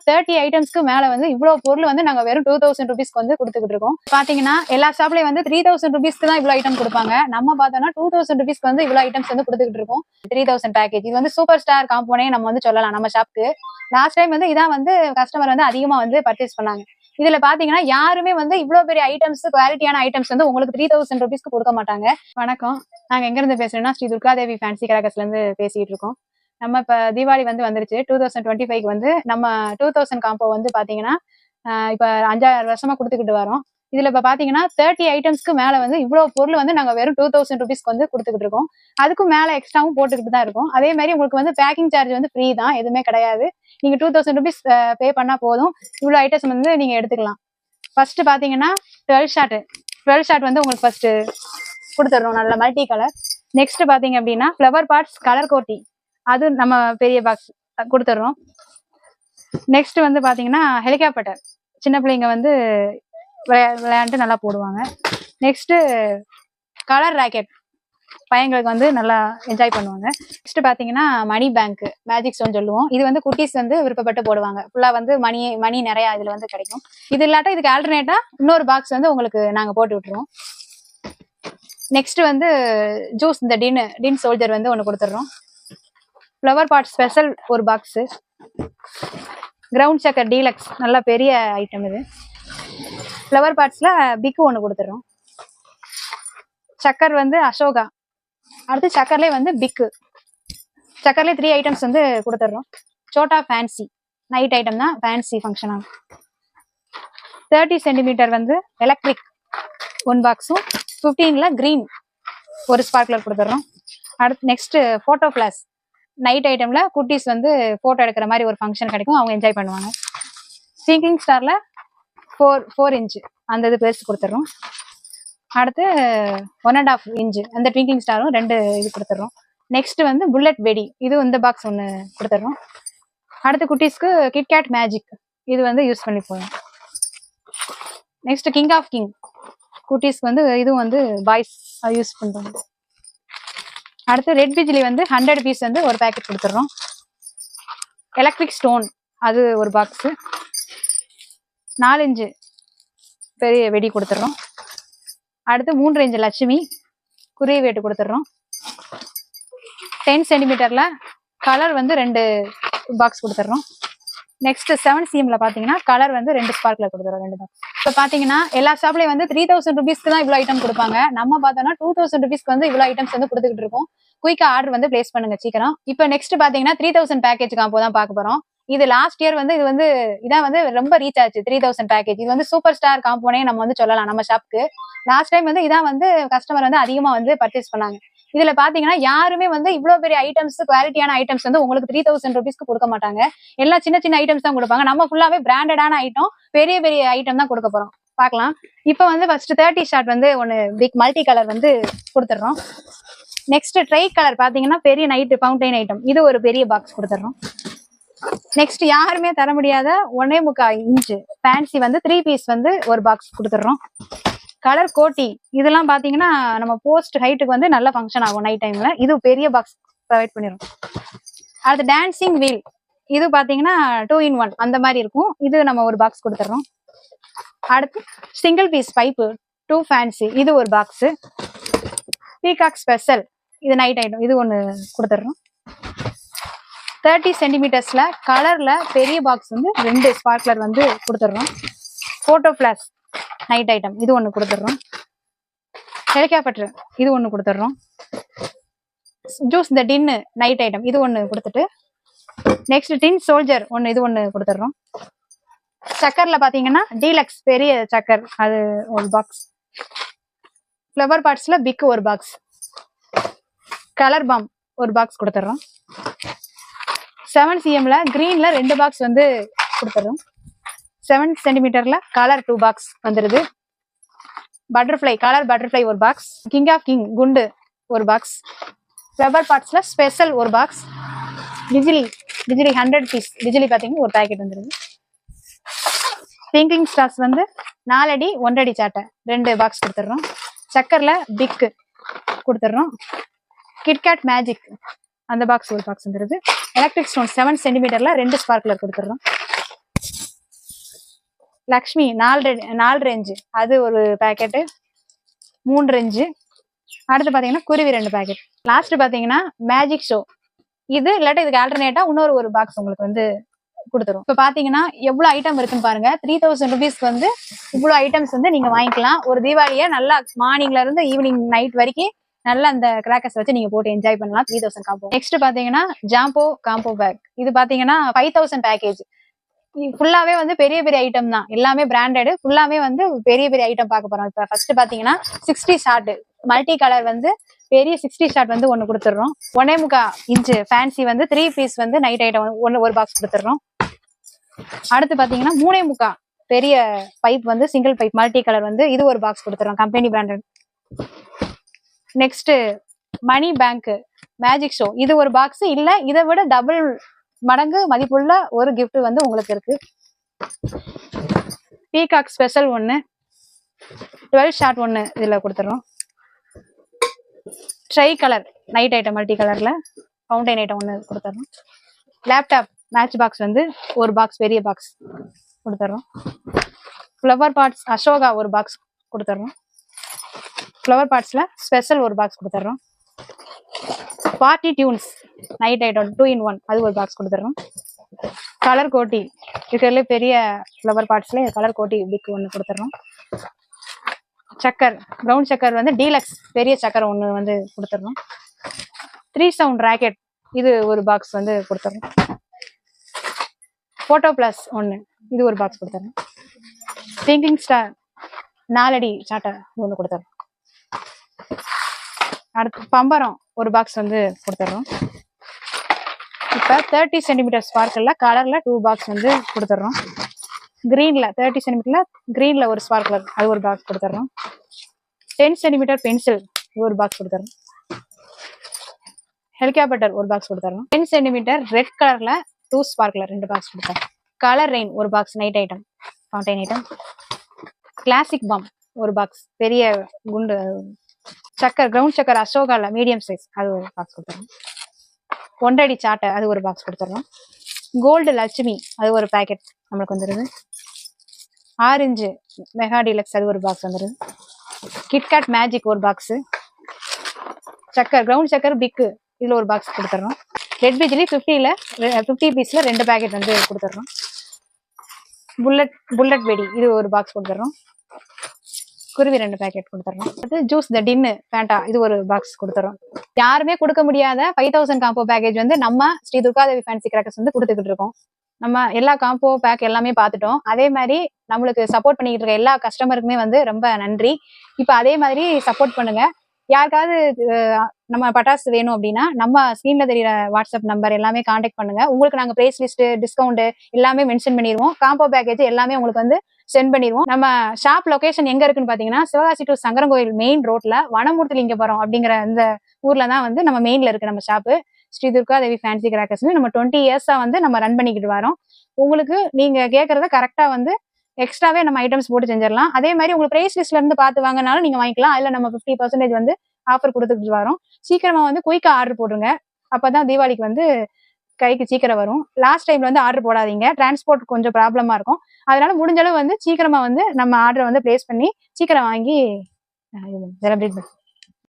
30 ஐட்டம்ஸ்க்கு மேல வந்து இவ்வளவு பொருள் வந்து நாங்க வெறும் 2000 ருபீஸ்க்கு வந்து கொடுத்துக்கிட்டு இருக்கோம். பாத்தீங்கன்னா எல்லா ஷாப்லயும் வந்து 3000 ருபீஸ்க்கு தான் இவ்வளவு ஐட்டம் கொடுப்பாங்க. நம்ம பார்த்தோம்னா 2000 ருபீஸ்க்கு வந்து இவ்வளவு ஐட்டம்ஸ் வந்து கொடுத்துக்கிட்டு இருக்கோம். 3000 பேக்கேஜ் இது வந்து சூப்பர் ஸ்டார் காம்போனே நம்ம வந்து சொல்லலாம் நம்ம ஷாப்க்கு. லாஸ்ட் டைம் வந்து இதான் வந்து கஸ்டமர் வந்து அதிகமா வந்து பர்ச்சேஸ் பண்ணாங்க. இதுல பாத்தீங்கன்னா யாருமே வந்து இவ்வளவு பெரிய ஐட்டம்ஸ் குவாலிட்டியான ஐட்டம்ஸ் வந்து உங்களுக்கு 3000 ருபீஸ்க்கு கொடுக்க மாட்டாங்க. வணக்கம், நாங்க எங்க இருந்து பேசுறோம்னா ஸ்ரீ துர்காதேவி ஃபேன்சி கிராக்கர்ஸ்ல இருந்து பேசிட்டு இருக்கோம். நம்ம இப்ப தீபாவளி வந்து வந்துருச்சு 2025 வந்து நம்ம 2000 காம்போ வந்து பாத்தீங்கன்னா இப்ப 5-6 வருஷமா கொடுத்துக்கிட்டு வரோம். இதுல இப்ப பாத்தீங்கன்னா 30 ஐட்டம்ஸ்க்கு மேல வந்து இவ்வளவு பொருள் வந்து நாங்க வெறும் 2000 ருபீஸ்க்கு வந்து கொடுத்துக்கிட்டு இருக்கோம். அதுக்கும் மேல எக்ஸ்ட்ராவும் போட்டுக்கிட்டு தான் இருக்கும். அதே மாதிரி உங்களுக்கு வந்து பேக்கிங் சார்ஜ் வந்து ஃப்ரீ தான், எதுவுமே கிடையாது. நீங்க 2000 ருபீஸ் பே பண்ணா போதும், இவ்வளவு ஐட்டம்ஸ் வந்து நீங்க எடுத்துக்கலாம். ஃபர்ஸ்ட் பாத்தீங்கன்னா 12 ஷாட் வந்து உங்களுக்கு ஃபர்ஸ்ட் கொடுத்துடுறோம், நல்ல மல்டி கலர். நெக்ஸ்ட் பாத்தீங்க அப்படின்னா ஃபிளவர் பார்ட்ஸ் கலர் கோட்டி, அது நம்ம பெரிய பாக்ஸ் கொடுத்துடுறோம். நெக்ஸ்ட் வந்து பாத்தீங்கன்னா ஹெலிகாப்டர், சின்ன பிள்ளைங்க வந்து விளையாண்டு நல்லா போடுவாங்க. நெக்ஸ்ட் கலர் ராக்கெட், பையங்களுக்கு வந்து நல்லா என்ஜாய் பண்ணுவாங்க. நெக்ஸ்ட் பாத்தீங்கன்னா மணி பேங்க் மேஜிக் ஸ்டோன் சொல்லுவோம். இது வந்து குட்டீஸ் வந்து விருப்பப்பட்டு போடுவாங்க. ஃபுல்லா வந்து மணி நிறைய இதுல வந்து கிடைக்கும். இது இல்லாட்டா இதுக்கு ஆல்டர்னேட்டா இன்னொரு பாக்ஸ் வந்து உங்களுக்கு நாங்க போட்டு விட்டுருவோம். நெக்ஸ்ட் வந்து ஜூஸ், இந்த டின் சோல்ஜர் வந்து ஒன்று கொடுத்துட்றோம். ஃப்ளவர் பாட் ஸ்பெஷல் ஒரு பாக்ஸ். கிரவுண்ட் சக்கர் டீலக்ஸ், நல்ல பெரிய ஐட்டம் இது. ஃப்ளவர் பாட்ஸ்ல பிக்கு ஒன்று கொடுத்துட்றோம். சக்கர் வந்து அசோகா, அடுத்து சக்கர்லேயே வந்து பிக்கு, சக்கர்லேயே 3 ஐட்டம்ஸ் வந்து கொடுத்துட்றோம். சோட்டா ஃபேன்சி நைட் ஐட்டம் தான், ஃபேன்சி ஃபங்க்ஷன் ஆகும். 30 சென்டிமீட்டர் வந்து எலக்ட்ரிக் ஒன் பாக்ஸும் 15ல கிரீன் ஒரு ஸ்பார்க்லர் கொடுத்துட்றோம். அடுத்து நெக்ஸ்ட் போட்டோ ஃபிளாஷ் நைட் ஐட்டம்ல குட்டீஸ் வந்து போட்டோ எடுக்கிற மாதிரி ஒரு ஃபங்க்ஷன் கிடைக்கும், அவங்க என்ஜாய் பண்ணுவாங்க. ட்விங்கிங் ஸ்டார்ல 4 இன்ச் அந்த இது பெருசு கொடுத்துட்றோம். அடுத்து 1.5 இன்ச் அந்த ட்விங்கிங் ஸ்டாரும் 2 இது கொடுத்துட்றோம். நெக்ஸ்ட் வந்து புல்லட் வெடி, இது இந்த பாக்ஸ் ஒன்று கொடுத்துட்றோம். அடுத்து குட்டீஸ்க்கு கிட்கேட் மேஜிக், இது வந்து யூஸ் பண்ணி போகலாம். நெக்ஸ்ட் கிங் ஆஃப் கிங், குட்டீஸ்க்கு வந்து இதுவும் வந்து பாய்ஸ் யூஸ் பண்ணுறாங்க. அடுத்து ரெட் பிஜிலி வந்து 100 பீஸ் வந்து ஒரு பேக்கெட் கொடுத்துட்றோம். எலக்ட்ரிக் ஸ்டோன் அது ஒரு பாக்ஸு. 4 இன்ச் பெரிய வெடி கொடுத்துட்றோம். அடுத்து 3 இன்ச் லட்சுமி குருவி வேட்டு கொடுத்துட்றோம். 10 சென்டிமீட்டர்ல கலர் வந்து 2 பாக்ஸ் கொடுத்துட்றோம். நெக்ஸ்ட் 7 cmல பாத்தீங்கன்னா கலர் வந்து 2 ஸ்பார்க்ல கொடுத்துறோம், 2 பாக்ஸ். இப்போ பாத்தீங்கன்னா எல்லா ஷாப்லயும் வந்து 3000 ருபீஸ்க்கு தான் இவ்வளவு ஐட்டம் கொடுப்பாங்க. நம்ம பார்த்தோம்னா 2000 ருபீஸ்க்கு வந்து இவ்வளவு ஐட்டம்ஸ் வந்து கொடுத்துக்கிட்டு இருக்கோம். குயிக்கா ஆர்டர் வந்து பிளேஸ் பண்ணுங்க சீக்கிரம். இப்போ நெக்ஸ்ட் பாத்தீங்கன்னா 3000 பேக்கேஜ் காம்போ தான் பார்க்க போறோம். இது லாஸ்ட் இயர் வந்து இதான் வந்து ரொம்ப ரீச் ஆச்சு 3000 பேக்கேஜ். இது வந்து சூப்பர் ஸ்டார் காம்போனே நம்ம வந்து சொல்லலாம் நம்ம ஷாப்க்கு. லாஸ்ட் டைம் வந்து இதான் வந்து கஸ்டமர் வந்து அதிகமா வந்து பர்ச்சேஸ் பண்ணாங்க. இதுல பாத்தீங்கன்னா யாருமே வந்து இவ்வளவு பெரிய ஐட்டம்ஸ் குவாலிட்டியான ஐட்டம்ஸ் வந்து உங்களுக்கு 3000 ருபீஸ்க்கு கொடுக்க மாட்டாங்க. எல்லாம் சின்ன சின்ன ஐட்டம்ஸ் தான் கொடுப்பாங்க. நம்ம ஃபுல்லாவே பிராண்டடான ஐட்டம், பெரிய பெரிய ஐட்டம் தான் கொடுக்க போறோம். பார்க்கலாம். இப்போ வந்து ஃபர்ஸ்ட் 30 ஷாட் வந்து ஒன்னு பிக் மல்டி கலர் வந்து கொடுத்துட்றோம். நெக்ஸ்ட் ட்ரை கலர் பாத்தீங்கன்னா பெரிய நைட் ஃபவுண்டைன் ஐட்டம், இது ஒரு பெரிய பாக்ஸ் கொடுத்துட்றோம். நெக்ஸ்ட் யாருமே தர முடியாத 1.25 இன்ச் ஃபேன்சி வந்து 3 பீஸ் வந்து ஒரு பாக்ஸ் கொடுத்துட்றோம். கலர் கோட்டி, இதெல்லாம் பாத்தீங்கன்னா நம்ம போஸ்ட் ஹைட்டுக்கு வந்து நல்ல ஃபங்க்ஷன் ஆகும் நைட் டைம்ல, இது பெரிய பாக்ஸ் ப்ரொவைட் பண்ணிடும். அடுத்து டான்சிங் வீல், இது பாத்தீங்கன்னா 2 in 1 அந்த மாதிரி இருக்கும், இது நம்ம ஒரு பாக்ஸ் கொடுத்துட்றோம். அடுத்து சிங்கிள் பீஸ் பைப்பு 2 ஃபேன்சி, இது ஒரு பாக்ஸ். பீகாக் ஸ்பெஷல், இது நைட் ஐட்டம், இது ஒன்று கொடுத்துட்றோம். 30 சென்டிமீட்டர்ஸ்ல கலர்ல பெரிய பாக்ஸ் வந்து 2 ஸ்பார்க்லர் வந்து கொடுத்துட்றோம். போட்டோ ஃபிளாஷ் நைட் ஐட்டம், இது ஒன்று கொடுத்துட்றோம். ஹெலிகாப்டர், இது ஒன்று கொடுத்துட்றோம். ஜூஸ் இந்த டின்னு நைட் ஐட்டம், இது ஒன்று கொடுத்துட்டு நெக்ஸ்ட் டின் சோல்ஜர் ஒன்று, இது ஒன்று கொடுத்துட்றோம். சக்கர்ல பாத்தீங்கன்னா டீலக்ஸ் பெரிய சக்கர், அது ஒரு பாக்ஸ். ஃப்ளவர் பார்ட்ஸ்ல பிக் ஒரு பாக்ஸ். கலர் பாம் ஒரு பாக்ஸ் கொடுத்துட்றோம். 7 cmல கிரீன்ல 2 பாக்ஸ் வந்து கொடுத்துட்றோம். 7 சென்டிமீட்டர்ல கலர் 2 பாக்ஸ் வந்துருது. பட்டர்ஃப்ளை கலர் பட்டர்ஃப்ளை ஒரு பாக்ஸ். கிங் ஆஃப் கிங் குண்டு ஒரு பாக்ஸ். ஃப்ளவர் பார்ட்ஸ்ல ஸ்பெஷல் ஒரு பாக்ஸ். டிஜிலி 100 பீஸ் டிஜிலி பாத்தீங்கன்னா ஒரு பேக்கெட் வந்துருது. ட்விங்கிங் ஸ்டார்ஸ் வந்து 4 அடி 1 அடி சாட்டை 2 பாக்ஸ் கொடுத்துட்றோம். சக்கர்ல பிக் கொடுத்துட்றோம். கிட்கேட் மேஜிக் அந்த பாக்ஸ் ஒரு பாக்ஸ் வந்துருது. எலக்ட்ரிக் ஸ்டோன் 7 சென்டிமீட்டர்ல 2 ஸ்பார்க்லர் கொடுத்துட்றோம். லக்ஷ்மி 4 ரேஞ்சு, அது ஒரு பேக்கெட்டு 3 ரேஞ்சு. அடுத்து பாத்தீங்கன்னா குருவி 2 பேக்கெட். லாஸ்ட் பாத்தீங்கன்னா மேஜிக் ஷோ, இது இல்லாட்டி இதுக்கு ஆல்டர்னேட்டா இன்னொரு ஒரு பாக்ஸ் உங்களுக்கு வந்து கொடுத்துரும். இப்ப பாத்தீங்கன்னா எவ்வளவு ஐட்டம் இருக்குன்னு பாருங்க. 3000 ருபீஸ்க்கு வந்து இவ்வளவு ஐட்டம்ஸ் வந்து நீங்க வாங்கிக்கலாம். ஒரு தீபாவளியை நல்லா மார்னிங்ல இருந்து ஈவினிங் நைட் வரைக்கும் நல்லா அந்த கிராக்கர்ஸ் வச்சு நீங்க போட்டு என்ஜாய் பண்ணலாம். 3000 காம்போ. நெக்ஸ்ட் பாத்தீங்கன்னா ஜாம்போ காம்போ பேக், இது பாத்தீங்கன்னா 5000 பேக்கேஜ். ஃபுல்லாவே வந்து பெரிய பெரிய ஐட்டம் தான், எல்லாமே பிராண்டட். ஃபுல்லாவே வந்து பெரிய பெரிய ஐட்டம் பார்க்க போறோம். இப்ப ஃபர்ஸ்ட் பாத்தீங்கன்னா 60 ஷார்ட் மல்டி கலர் வந்து பெரிய 60 ஷார்ட் வந்து ஒன்னு கொடுத்துறோம். 1.25 இன்ச் ஃபேன்சி வந்து 3 பீஸ் வந்து நைட் ஐட்டம் ஒரு பாக்ஸ் கொடுத்துறோம். அடுத்து பாத்தீங்கன்னா 3.25 பெரிய பைப் வந்து சிங்கிள் பைப் மல்டி கலர் வந்து இது ஒரு பாக்ஸ் கொடுத்துறோம், company branded. Next money bank magic show, இது ஒரு பாக்ஸ். இல்ல இதை விட டபுள் மடங்கு மதிப்புள்ள ஒரு கிஃப்ட் வந்து உங்களுக்கு இருக்கு. பீகாக் ஸ்பெஷல் ஒன்னு 12 ஷார்ட் ஒன்னு இதுல கொடுத்துறோம். Try colour night item multi கலர்ல ஃபவுண்டைன் ஐட்டம் ஒன்னு கொடுத்துறோம். லேப்டாப் மேட்ச் பாக்ஸ் வந்து ஒரு பாக்ஸ் பெரிய பாக்ஸ் கொடுத்துறோம். ஃப்ளவர் பாட்ஸ் அசோகா ஒரு பாக்ஸ் கொடுத்துறோம். ஃப்ளவர் பாட்ஸ்ல ஸ்பெஷல் ஒரு பாக்ஸ் கொடுத்துறோம். Party tunes night item 2 in 1 அது ஒரு பாக்ஸ் கொடுத்துறோம். கலர் கோட்டி இதுல பெரிய ஃப்ளவர் பாட்ஸ்ல கலர் கோட்டி பிக் ஒன்னு கொடுத்துறோம். சக்கர் பிரவுன் சக்கர் வந்து டீலக்ஸ் பெரிய சக்கர் ஒன்னு வந்து கொடுத்துறோம். 3 சவுண்ட் ராக்கெட் இது ஒரு பாக்ஸ் வந்து கொடுத்துறோம். போட்டோ பிளஸ் ஒன்னு இது ஒரு பாக்ஸ் கொடுத்துறோம். திங்கிங் ஸ்டார் 4 அடி சாட்டை ஒன்று கொடுத்துறோம். அடுத்து பம்பரம் ஒரு பாக்ஸ் வந்து கொடுத்துறோம். இப்ப 30 சென்டிமீட்டர் ஸ்பார்க்கல்ல கலர்ல 2 பாக்ஸ் வந்து கொடுத்துறோம். கிரீன்ல 30 சென்டிமீட்டர்ல கிரீன்ல ஒரு ஸ்பார்க்கலர் அது ஒரு பாக்ஸ் கொடுத்துறோம். 10 சென்டிமீட்டர் பென்சில் ஒரு பாக்ஸ் கொடுத்துறோம். ஹெலிகாப்டர் ஒரு பாக்ஸ் கொடுத்துறோம். 10 சென்டிமீட்டர் ரெட் கலர்ல 2 ஸ்பார்க்கலர் 2 பாக்ஸ் கொடுத்துறோம். கலர் ரெயின் ஒரு box night item fountain item. Classic பம் ஒரு பாக்ஸ் பெரிய குண்டு. சக்கர் கிரவுண்ட் சக்கர் அசோகால மீடியம் சைஸ் அது ஒரு பாக்ஸ் கொடுத்துறோம். 1 அடி சாட்டை அது ஒரு பாக்ஸ் கொடுத்துறோம். கோல்டு லட்சுமி அது ஒரு பேக்கெட் நம்மளுக்கு வந்துருது. ஆரஞ்சு மெகா டீலக்ஸ் அது ஒரு பாக்ஸ் வந்துருது. கிட்கேட் மேஜிக் ஒரு பாக்ஸ். சக்கர் கிரவுண்ட் சக்கர் பிக்கு இதுல ஒரு பாக்ஸ் கொடுத்துறோம். ரெட் பிஜிலி 50 பீஸ்ல 2 பேக்கெட் வந்து கொடுத்துறோம். புல்லட் வெடி இது ஒரு பாக்ஸ் கொடுத்துறோம். குருவி 2 பேக்கெட் கொடுத்துறோம். அது ஜூஸ் த டின்னு ஃபேண்டா இது ஒரு பாக்ஸ் கொடுத்துறோம். யாருமே கொடுக்க முடியாத 5000 காம்போ பேக்கேஜ் வந்து நம்ம ஸ்ரீ துர்காதேவி ஃபேன்சி கிராக்கர்ஸ் வந்து கொடுத்துக்கிட்டு இருக்கோம். நம்ம எல்லா காம்போ பேக் எல்லாமே பார்த்துட்டோம். அதே மாதிரி நம்மளுக்கு சப்போர்ட் பண்ணிக்கிட்டு இருக்க எல்லா கஸ்டமருக்குமே வந்து ரொம்ப நன்றி. இப்ப அதே மாதிரி சப்போர்ட் பண்ணுங்க. யாருக்காவது நம்ம பட்டாசு வேணும் அப்படின்னா நம்ம ஸ்கிரீன்ல தெரியற வாட்ஸ்அப் நம்பர் எல்லாமே கான்டாக்ட் பண்ணுங்க. உங்களுக்கு நாங்க பிரைஸ் லிஸ்ட் டிஸ்கவுண்ட் எல்லாமே மென்ஷன் பண்ணிடுவோம். காம்போ பேக்கேஜ் எல்லாமே உங்களுக்கு வந்து சென்ட் பண்ணிடுவோம். நம்ம ஷாப் லொகேஷன் எங்க இருக்குன்னு பாத்தீங்கன்னா சிவகாசி டு சங்கரங்கோயில் மெயின் ரோட்ல வனமூர்த்திலிங்கபுரம் அப்படிங்கிற இந்த ஊர்ல தான் வந்து நம்ம மெயின்ல இருக்கு நம்ம shop Sri Durgadevi fancy crackers. நம்ம 20 இயர்ஸா வந்து நம்ம ரன் பண்ணிக்கிட்டு வரோம். உங்களுக்கு நீங்க கேட்கறத கரெக்டா வந்து எக்ஸ்ட்ராவே நம்ம ஐட்டம்ஸ் போட்டு செஞ்சிடலாம். அதே மாதிரி உங்களுக்கு பிரைஸ் லிஸ்ட்ல இருந்து பார்த்து வாங்கினாலும் நீங்க வாங்கிக்கலாம். அதுல நம்ம 50% வந்து ஆஃபர் கொடுத்துட்டு வரோம். சீக்கிரமா வந்து குயிக்கா ஆர்டர் போடுங்க. அப்பதான் தீபாவளிக்கு வந்து கைக்கு சீக்கிரம் வரும். லாஸ்ட் டைம்ல வந்து ஆர்டர் போடாதீங்க, டிரான்ஸ்போர்ட் கொஞ்சம் ப்ராப்ளமா இருக்கும். அதனால முடிஞ்ச அளவு வந்து சீக்கிரமா வந்து நம்ம ஆர்டர் வந்து பிளேஸ் பண்ணி சீக்கிரம் வாங்கி செலிப்ரேட்